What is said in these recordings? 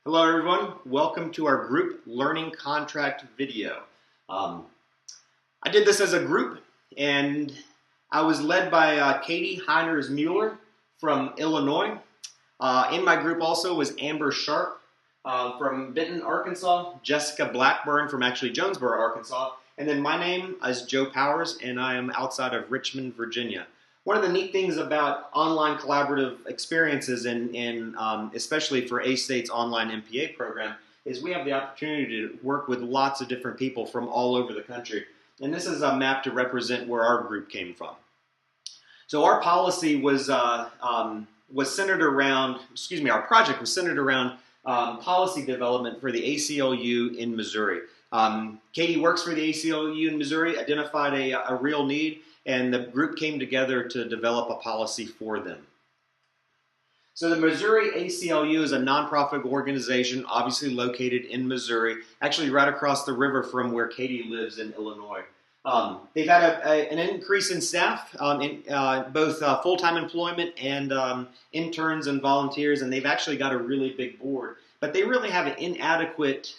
Hello everyone, welcome to our group learning contract video. I did this as a group and I was led by Katie Heiners-Mueller from Illinois. In my group also was Amber Sharp from Benton, Arkansas, Jessica Blackburn from actually Jonesboro, Arkansas, and then my name is Joe Powers and I am outside of Richmond, Virginia. One of the neat things about online collaborative experiences, especially for A-State's online MPA program, is we have the opportunity to work with lots of different people from all over the country. And this is a map to represent where our group came from. So our policy was centered around, our project was centered around policy development for the ACLU in Missouri. Katie works for the ACLU in Missouri, identified a real need, and the group came together to develop a policy for them. So the Missouri ACLU is a nonprofit organization, obviously located in Missouri, actually right across the river from where Katie lives in Illinois. They've had an increase in staff, in both full-time employment and interns and volunteers, and they've actually got a really big board. But they really have an inadequate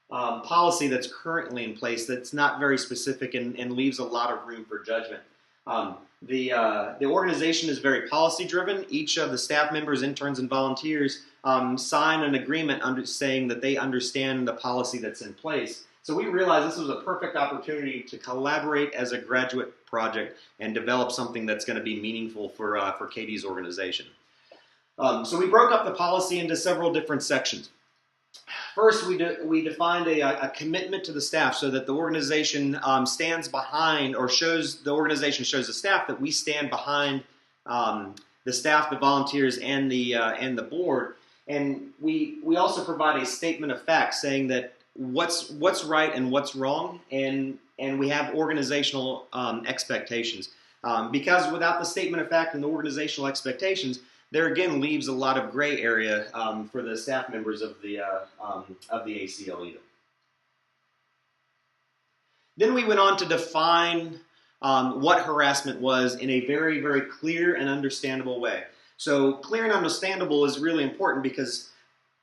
policy that's currently in place that's not very specific and leaves a lot of room for judgment. The organization is very policy driven. Each of the staff members, interns, and volunteers sign an agreement saying that they understand the policy that's in place. So we realized this was a perfect opportunity to collaborate as a graduate project and develop something that's going to be meaningful for Katie's organization. So we broke up the policy into several different sections. First, we defined a commitment to the staff so that the organization stands behind, or the organization shows the staff that we stand behind the staff, the volunteers, and the board. And we also provide a statement of facts saying that what's right and what's wrong, and we have organizational expectations. Because without the statement of fact and the organizational expectations, there again leaves a lot of gray area for the staff members of the ACLU. Then we went on to define what harassment was in a very, very clear and understandable way. So clear and understandable is really important because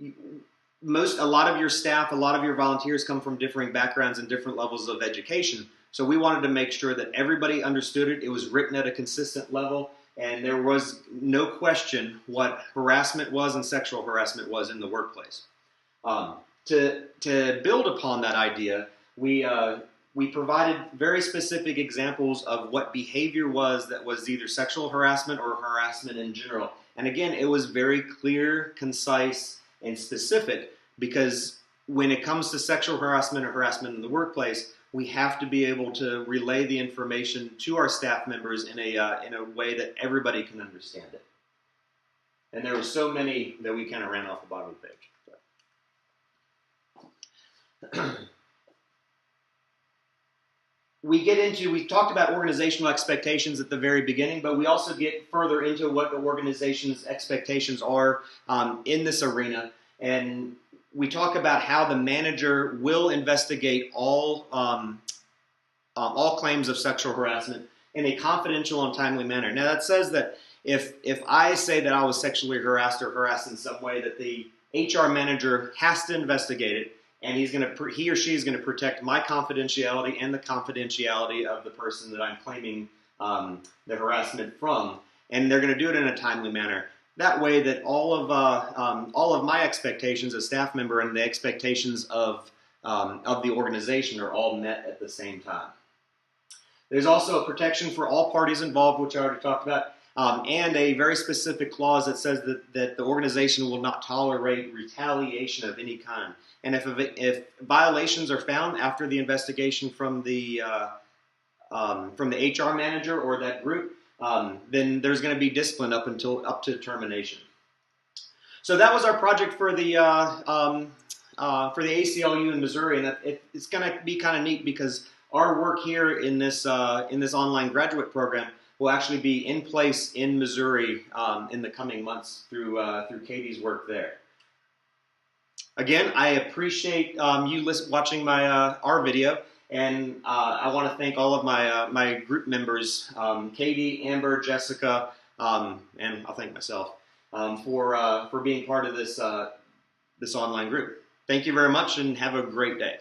a lot of your staff, a lot of your volunteers come from differing backgrounds and different levels of education. So we wanted to make sure that everybody understood it. It was written at a consistent level, and there was no question what harassment was and sexual harassment was in the workplace. To build upon that idea, we provided very specific examples of what behavior was that was either sexual harassment or harassment in general. And again, it was very clear, concise, and specific, because when it comes to sexual harassment or harassment in the workplace, we have to be able to relay the information to our staff members in a way that everybody can understand it. And there were so many that we kind of ran off the bottom of the page. We talked about organizational expectations at the very beginning, but we also get further into what the organization's expectations are in this arena. And we talk about how the manager will investigate all claims of sexual harassment in a confidential and timely manner. Now that says that if I say that I was sexually harassed or harassed in some way, that the HR manager has to investigate it, and he or she is going to protect my confidentiality and the confidentiality of the person that I'm claiming the harassment from, and they're going to do it in a timely manner. That way that all of my expectations as staff member and the expectations of the organization are all met at the same time. There's also a protection for all parties involved, which I already talked about, and a very specific clause that says that the organization will not tolerate retaliation of any kind. And if violations are found after the investigation from the HR manager or that group, then there's going to be discipline up to termination. So that was our project for the ACLU in Missouri, and it's going to be kind of neat because our work here in this online graduate program will actually be in place in Missouri in the coming months through Katie's work there. Again, I appreciate you watching our video. And I want to thank all of my group members, Katie, Amber, Jessica, and I'll thank myself for being part of this this online group. Thank you very much and have a great day.